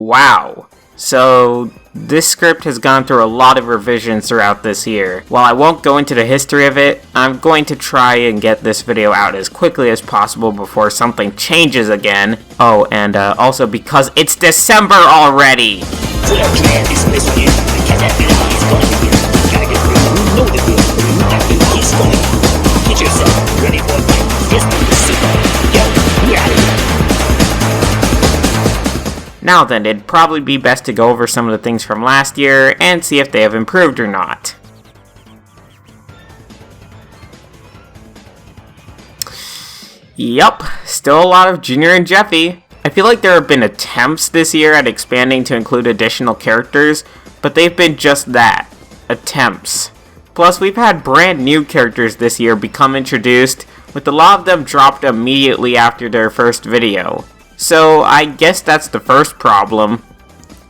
Wow. So, this script has gone through a lot of revisions throughout this year. While I won't go into the history of it, I'm going to try and get this video out as quickly as possible before something changes again. Oh, and also because it's December already! Now then, it'd probably be best to go over some of the things from last year and see if they have improved or not. Yup, still a lot of Junior and Jeffy. I feel like there have been attempts this year at expanding to include additional characters, but they've been just that, attempts. Plus, we've had brand new characters this year become introduced, with a lot of them dropped immediately after their first video. So, I guess that's the first problem,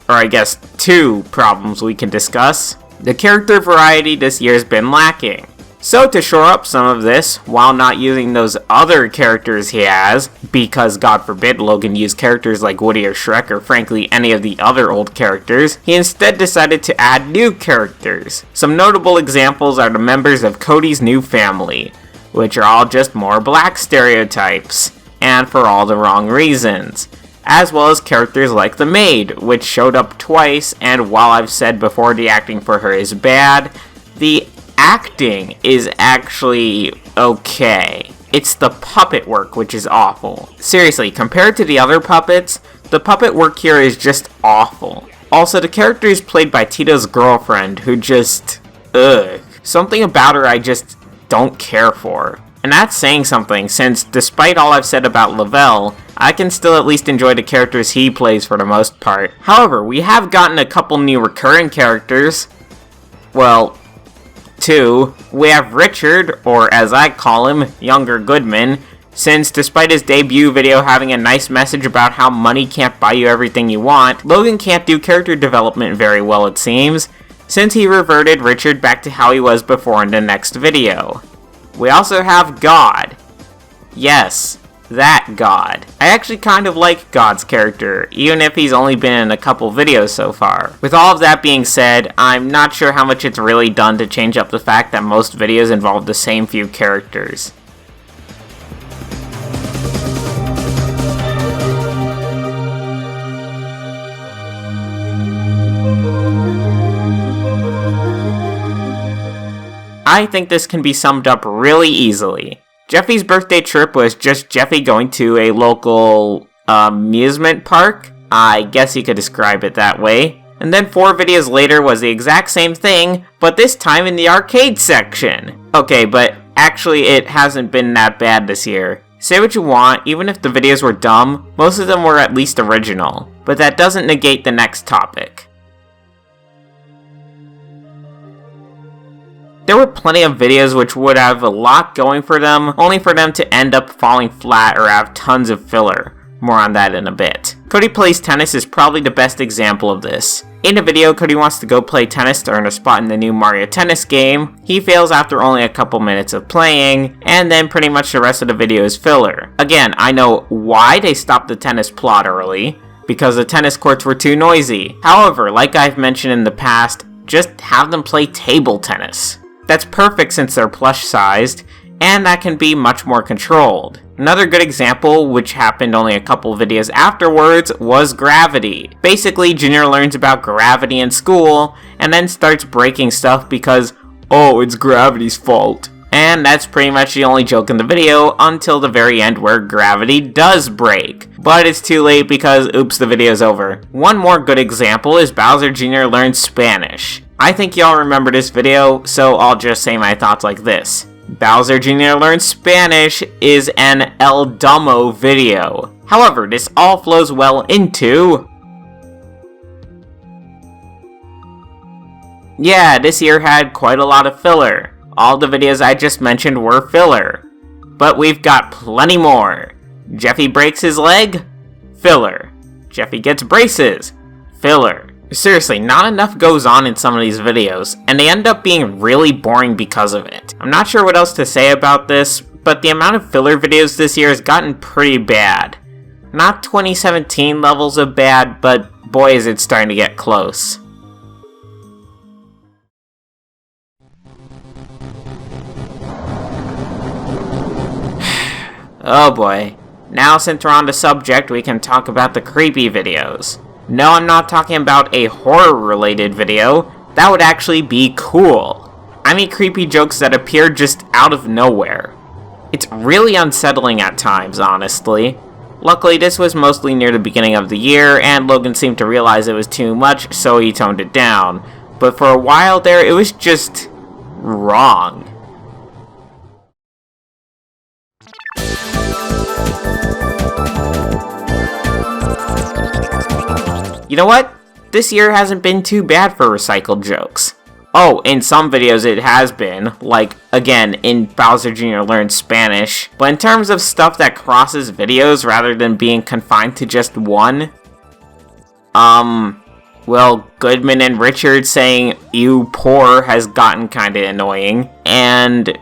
or I guess two problems we can discuss. The character variety this year has been lacking. So to shore up some of this, while not using those other characters he has, because God forbid Logan use characters like Woody or Shrek or frankly any of the other old characters, he instead decided to add new characters. Some notable examples are the members of Cody's new family, which are all just more black stereotypes. And for all the wrong reasons, as well as characters like the maid, which showed up twice, and while I've said before the acting for her is bad, the acting is actually okay. It's the puppet work which is awful. Seriously, compared to the other puppets, the puppet work here is just awful. Also, the character is played by Tito's girlfriend, who just, something about her I just don't care for. And that's saying something, since despite all I've said about Lavelle, I can still at least enjoy the characters he plays for the most part. However, we have gotten a couple new recurring characters. Well, two. We have Richard, or as I call him, Younger Goodman, since despite his debut video having a nice message about how money can't buy you everything you want, Logan can't do character development very well it seems, since he reverted Richard back to how he was before in the next video. We also have God. Yes, that God. I actually kind of like God's character, even if he's only been in a couple videos so far. With all of that being said, I'm not sure how much it's really done to change up the fact that most videos involve the same few characters. I think this can be summed up really easily. Jeffy's birthday trip was just Jeffy going to a local amusement park. I guess you could describe it that way. And then 4 videos later was the exact same thing, but this time in the arcade section. Okay, but actually it hasn't been that bad this year. Say what you want, even if the videos were dumb, most of them were at least original. But that doesn't negate the next topic. There were plenty of videos which would have a lot going for them, only for them to end up falling flat or have tons of filler. More on that in a bit. Cody Plays Tennis is probably the best example of this. In the video, Cody wants to go play tennis to earn a spot in the new Mario Tennis game. He fails after only a couple minutes of playing, and then pretty much the rest of the video is filler. Again, I know why they stopped the tennis plot early, because the tennis courts were too noisy. However, like I've mentioned in the past, just have them play table tennis. That's perfect since they're plush-sized, and that can be much more controlled. Another good example, which happened only a couple videos afterwards, was Gravity. Basically, Junior learns about gravity in school, and then starts breaking stuff because, oh, it's Gravity's fault. And that's pretty much the only joke in the video, until the very end where Gravity does break. But it's too late because, oops, the video's over. One more good example is Bowser Jr. learns Spanish. I think y'all remember this video, so I'll just say my thoughts like this. Bowser Jr. Learns Spanish is an El Domo video. However, this all flows well into... Yeah, this year had quite a lot of filler. All the videos I just mentioned were filler. But we've got plenty more. Jeffy breaks his leg? Filler. Jeffy gets braces? Filler. Seriously, not enough goes on in some of these videos, and they end up being really boring because of it. I'm not sure what else to say about this, but the amount of filler videos this year has gotten pretty bad. Not 2017 levels of bad, but boy is it starting to get close. Oh boy. Now since we're on the subject, we can talk about the creepy videos. No, I'm not talking about a horror-related video. That would actually be cool. I mean creepy jokes that appear just out of nowhere. It's really unsettling at times, honestly. Luckily, this was mostly near the beginning of the year, and Logan seemed to realize it was too much, so he toned it down. But for a while there, it was just wrong. You know what? This year hasn't been too bad for recycled jokes. Oh, in some videos it has been, like, again, in Bowser Jr. Learns Spanish. But in terms of stuff that crosses videos rather than being confined to just one, well, Goodman and Richard saying, "You poor," has gotten kinda annoying. And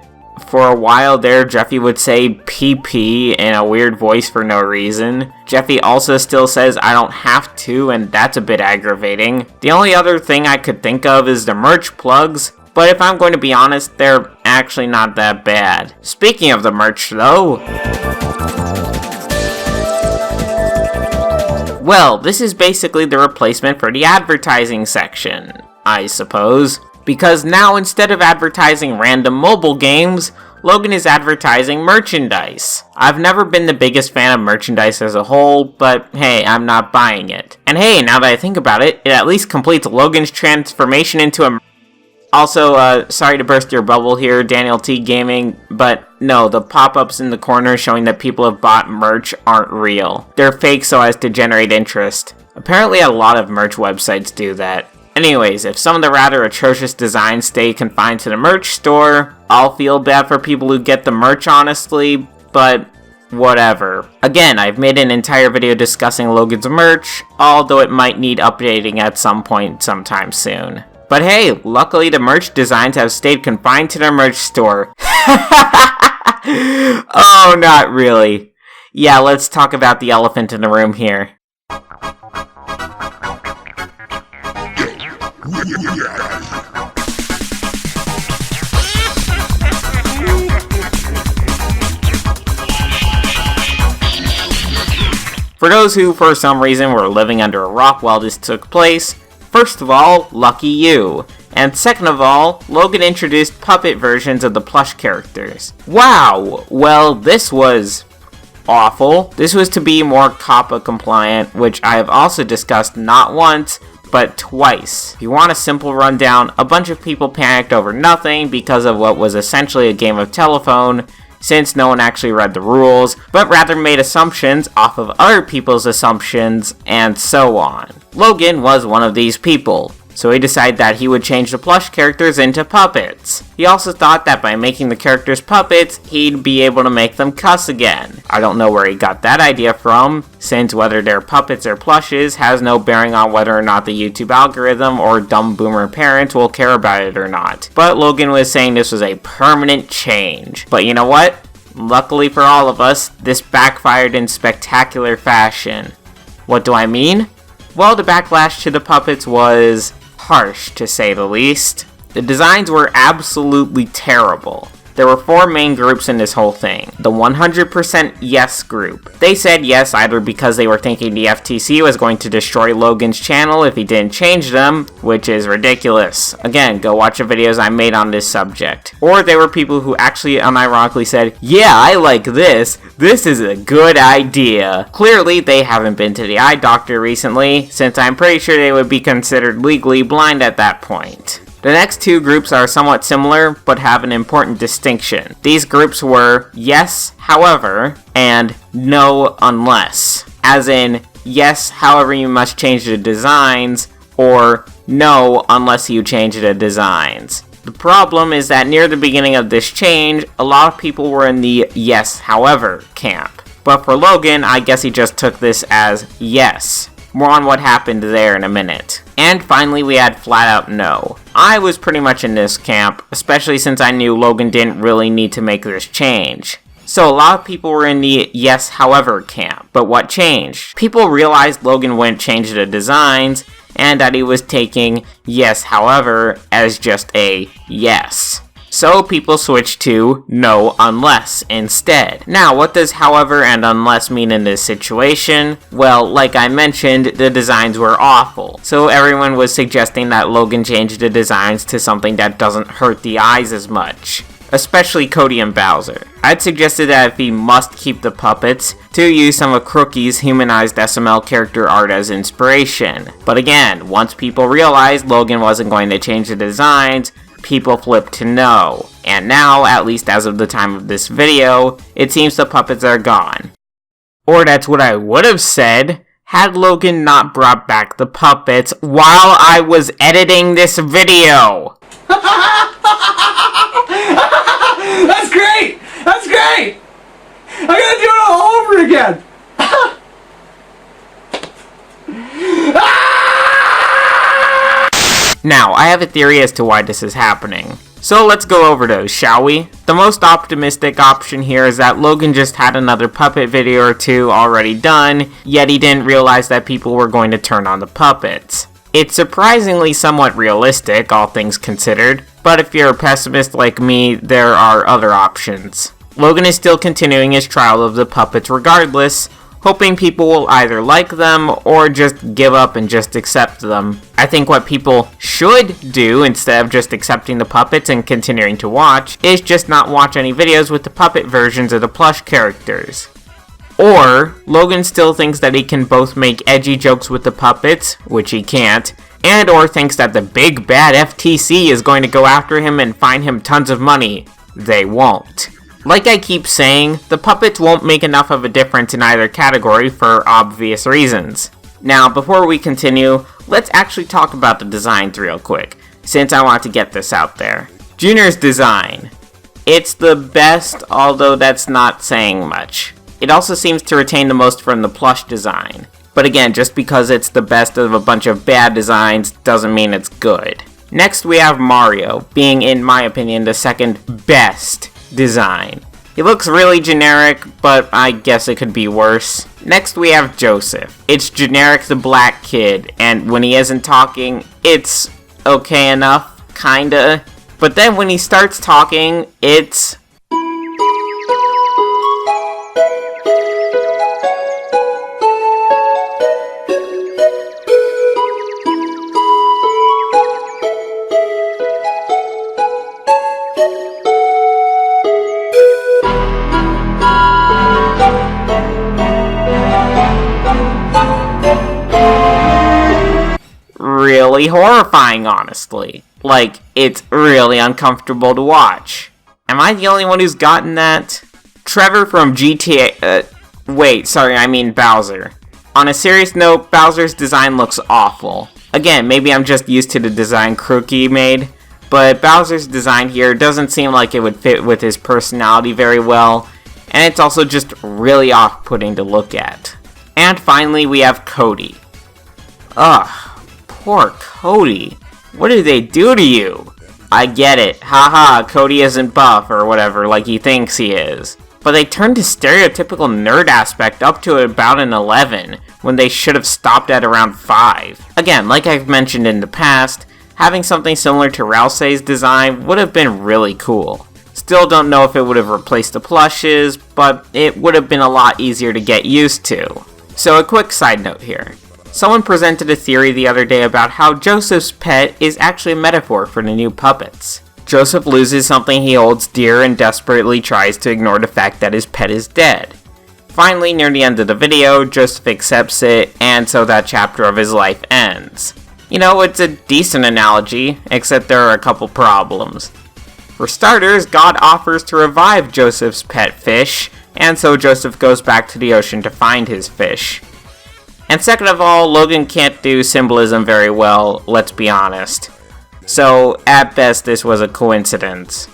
for a while there, Jeffy would say PP in a weird voice for no reason. Jeffy also still says, "I don't have to," and that's a bit aggravating. The only other thing I could think of is the merch plugs, but if I'm going to be honest, they're actually not that bad. Speaking of the merch, though, well, this is basically the replacement for the advertising section, I suppose. Because now, instead of advertising random mobile games, Logan is advertising merchandise. I've never been the biggest fan of merchandise as a whole, but hey, I'm not buying it. And hey, now that I think about it, it at least completes Logan's transformation into a... Also, sorry to burst your bubble here, Daniel T Gaming, but no, the pop-ups in the corner showing that people have bought merch aren't real. They're fake so as to generate interest. Apparently a lot of merch websites do that. Anyways, if some of the rather atrocious designs stay confined to the merch store, I'll feel bad for people who get the merch, honestly, but whatever. Again, I've made an entire video discussing Logan's merch, although it might need updating at some point sometime soon. But hey, luckily the merch designs have stayed confined to their merch store. Oh, not really. Yeah, let's talk about the elephant in the room here. For those who, for some reason, were living under a rock while this took place, first of all, lucky you. And second of all, Logan introduced puppet versions of the plush characters. Wow! Well, this was awful. This was to be more COPPA compliant, which I have also discussed not once, but twice. If you want a simple rundown, a bunch of people panicked over nothing because of what was essentially a game of telephone, since no one actually read the rules, but rather made assumptions off of other people's assumptions, and so on. Logan was one of these people, so he decided that he would change the plush characters into puppets. He also thought that by making the characters puppets, he'd be able to make them cuss again. I don't know where he got that idea from, since whether they're puppets or plushes has no bearing on whether or not the YouTube algorithm or dumb boomer parents will care about it or not. But Logan was saying this was a permanent change. But you know what? Luckily for all of us, this backfired in spectacular fashion. What do I mean? Well, the backlash to the puppets was harsh, to say the least. The designs were absolutely terrible. There were 4 main groups in this whole thing. The 100% yes group. They said yes either because they were thinking the FTC was going to destroy Logan's channel if he didn't change them, which is ridiculous. Again, go watch the videos I made on this subject. Or there were people who actually unironically said, "Yeah, I like this. This is a good idea." Clearly, they haven't been to the eye doctor recently, since I'm pretty sure they would be considered legally blind at that point. The next 2 groups are somewhat similar, but have an important distinction. These groups were yes, however, and no, unless. As in, yes, however you must change the designs, or no, unless you change the designs. The problem is that near the beginning of this change, a lot of people were in the yes, however camp. But for Logan, I guess he just took this as yes. More on what happened there in a minute. And finally, we had flat out no. I was pretty much in this camp, especially since I knew Logan didn't really need to make this change. So a lot of people were in the yes however camp, but what changed? People realized Logan wouldn't change the designs, and that he was taking yes however as just a yes. So people switched to no unless instead. Now, what does however and unless mean in this situation? Well, like I mentioned, the designs were awful. So everyone was suggesting that Logan change the designs to something that doesn't hurt the eyes as much. Especially Cody and Bowser. I'd suggested that if he must keep the puppets, to use some of Crookie's humanized SML character art as inspiration. But again, once people realized Logan wasn't going to change the designs, people flipped to no. And now, at least as of the time of this video, it seems the puppets are gone. Or that's what I would have said, had Logan not brought back the puppets while I was editing this video. That's great! That's great! I'm gonna do it all over again! Now, I have a theory as to why this is happening. So let's go over those, shall we? The most optimistic option here is that Logan just had another puppet video or two already done, yet he didn't realize that people were going to turn on the puppets. It's surprisingly somewhat realistic, all things considered, but if you're a pessimist like me, there are other options. Logan is still continuing his trial of the puppets regardless, hoping people will either like them or just give up and just accept them. I think what people should do instead of just accepting the puppets and continuing to watch is just not watch any videos with the puppet versions of the plush characters. Or, Logan still thinks that he can both make edgy jokes with the puppets, which he can't, and or thinks that the big bad FTC is going to go after him and fine him tons of money. They won't. Like I keep saying, the puppets won't make enough of a difference in either category for obvious reasons. Now, before we continue, let's actually talk about the designs real quick, since I want to get this out there. Junior's design. It's the best, although that's not saying much. It also seems to retain the most from the plush design. But again, just because it's the best of a bunch of bad designs doesn't mean it's good. Next we have Mario, being in my opinion the second best design. He looks really generic, but I guess it could be worse. Next we have Joseph. It's generic the black kid, and when he isn't talking, it's okay enough, kinda. But then when he starts talking, it's... really horrifying, honestly. Like, it's really uncomfortable to watch. Am I the only one who's gotten that? Trevor from GTA, Bowser. On a serious note, Bowser's design looks awful. Again, maybe I'm just used to the design Crookie made, but Bowser's design here doesn't seem like it would fit with his personality very well, and it's also just really off-putting to look at. And finally, we have Cody. Ugh. Poor Cody. What did they do to you? I get it. Haha, Cody isn't buff or whatever like he thinks he is. But they turned his stereotypical nerd aspect up to about an 11, when they should have stopped at around 5. Again, like I've mentioned in the past, having something similar to Rousey's design would have been really cool. Still don't know if it would have replaced the plushes, but it would have been a lot easier to get used to. So a quick side note here. Someone presented a theory the other day about how Joseph's pet is actually a metaphor for the new puppets. Joseph loses something he holds dear and desperately tries to ignore the fact that his pet is dead. Finally, near the end of the video, Joseph accepts it, and so that chapter of his life ends. You know, it's a decent analogy, except there are a couple problems. For starters, God offers to revive Joseph's pet fish, and so Joseph goes back to the ocean to find his fish. And second of all, Logan can't do symbolism very well, let's be honest. So, at best, this was a coincidence.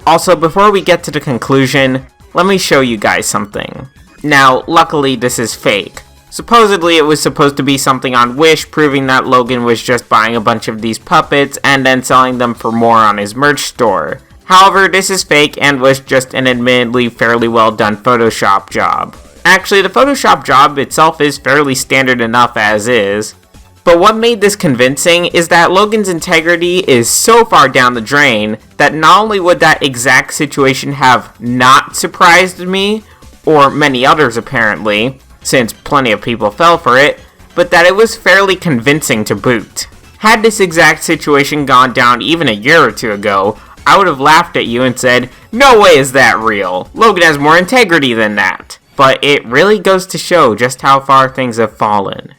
Also, before we get to the conclusion, let me show you guys something. Now, luckily this is fake. Supposedly it was supposed to be something on Wish proving that Logan was just buying a bunch of these puppets and then selling them for more on his merch store. However, this is fake and was just an admittedly fairly well done Photoshop job. Actually, the Photoshop job itself is fairly standard enough as is. But what made this convincing is that Logan's integrity is so far down the drain that not only would that exact situation have not surprised me, or many others apparently, since plenty of people fell for it, but that it was fairly convincing to boot. Had this exact situation gone down even a year or two ago, I would have laughed at you and said, "No way is that real. Logan has more integrity than that." But it really goes to show just how far things have fallen.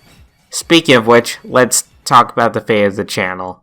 Speaking of which, let's talk about the fate of the channel.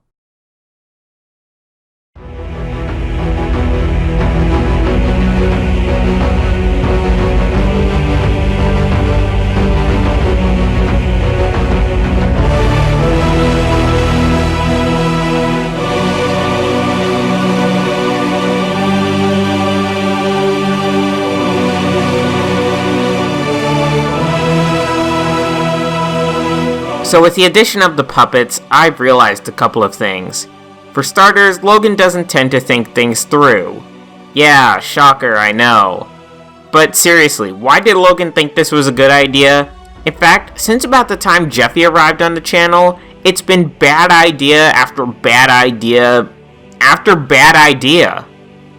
So with the addition of the puppets, I've realized a couple of things. For starters, Logan doesn't tend to think things through. Yeah, shocker, I know. But seriously, why did Logan think this was a good idea? In fact, since about the time Jeffy arrived on the channel, it's been bad idea after bad idea after bad idea.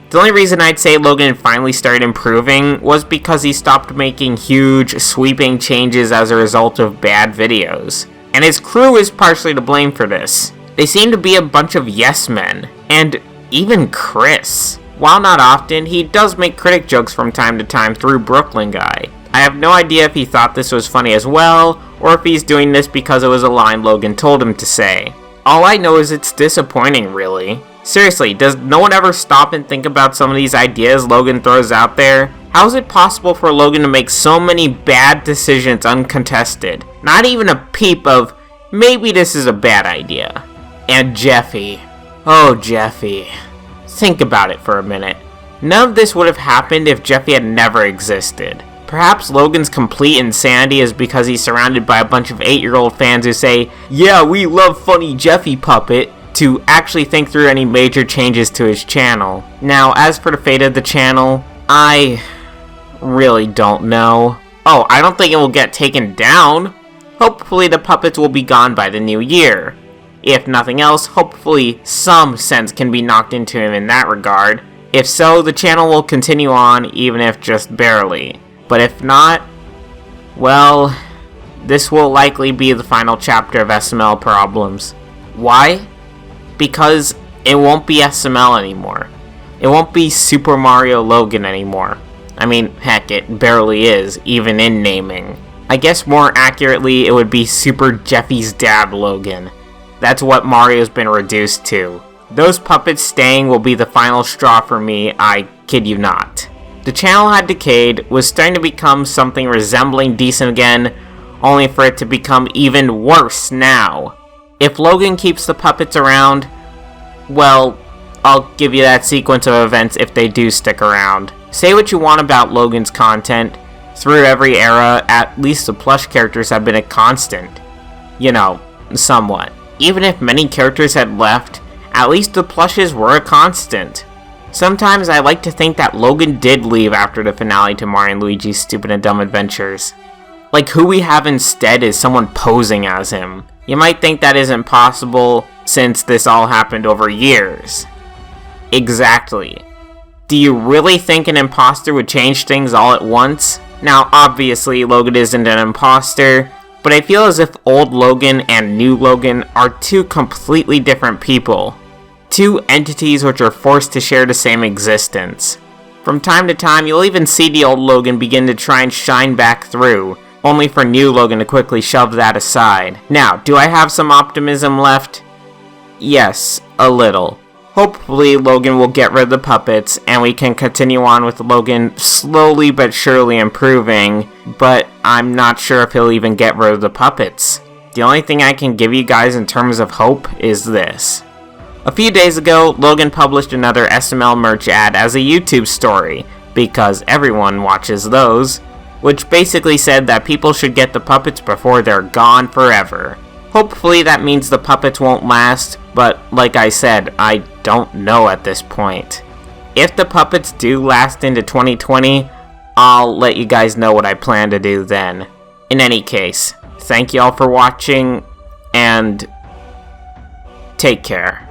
The only reason I'd say Logan finally started improving was because he stopped making huge, sweeping changes as a result of bad videos. And his crew is partially to blame for this. They seem to be a bunch of yes men, and even Chris. While not often, he does make critic jokes from time to time through Brooklyn Guy. I have no idea if he thought this was funny as well, or if he's doing this because it was a line Logan told him to say. All I know is it's disappointing, really. Seriously, does no one ever stop and think about some of these ideas Logan throws out there? How is it possible for Logan to make so many bad decisions uncontested? Not even a peep of, maybe this is a bad idea. And Jeffy. Oh, Jeffy. Think about it for a minute. None of this would have happened if Jeffy had never existed. Perhaps Logan's complete insanity is because he's surrounded by a bunch of 8-year-old fans who say, "Yeah, we love funny Jeffy puppet," to actually think through any major changes to his channel. Now, as for the fate of the channel, I really don't know. Oh, I don't think it will get taken down. Hopefully the puppets will be gone by the new year. If nothing else, hopefully some sense can be knocked into him in that regard. If so, the channel will continue on, even if just barely. But if not, well, this will likely be the final chapter of SML problems. Why? Because it won't be SML anymore. It won't be Super Mario Logan anymore. I mean, heck, it barely is, even in naming. I guess more accurately, it would be Super Jeffy's Dad Logan. That's what Mario's been reduced to. Those puppets staying will be the final straw for me, I kid you not. The channel had decayed, was starting to become something resembling decent again, only for it to become even worse now. If Logan keeps the puppets around, well, I'll give you that sequence of events if they do stick around. Say what you want about Logan's content, through every era, at least the plush characters have been a constant. You know, somewhat. Even if many characters had left, at least the plushes were a constant. Sometimes I like to think that Logan did leave after the finale to Mario and Luigi's Stupid and Dumb Adventures. Like, who we have instead is someone posing as him. You might think that isn't possible, since this all happened over years. Exactly. Do you really think an imposter would change things all at once? Now, obviously, Logan isn't an imposter, but I feel as if old Logan and new Logan are two completely different people. Two entities which are forced to share the same existence. From time to time, you'll even see the old Logan begin to try and shine back through, only for new Logan to quickly shove that aside. Now, do I have some optimism left? Yes, a little. Hopefully, Logan will get rid of the puppets, and we can continue on with Logan slowly but surely improving, but I'm not sure if he'll even get rid of the puppets. The only thing I can give you guys in terms of hope is this. A few days ago, Logan published another SML merch ad as a YouTube story, because everyone watches those, which basically said that people should get the puppets before they're gone forever. Hopefully that means the puppets won't last, but like I said, I don't know at this point. if the puppets do last into 2020, I'll let you guys know what I plan to do then. In any case, thank y'all for watching, and take care.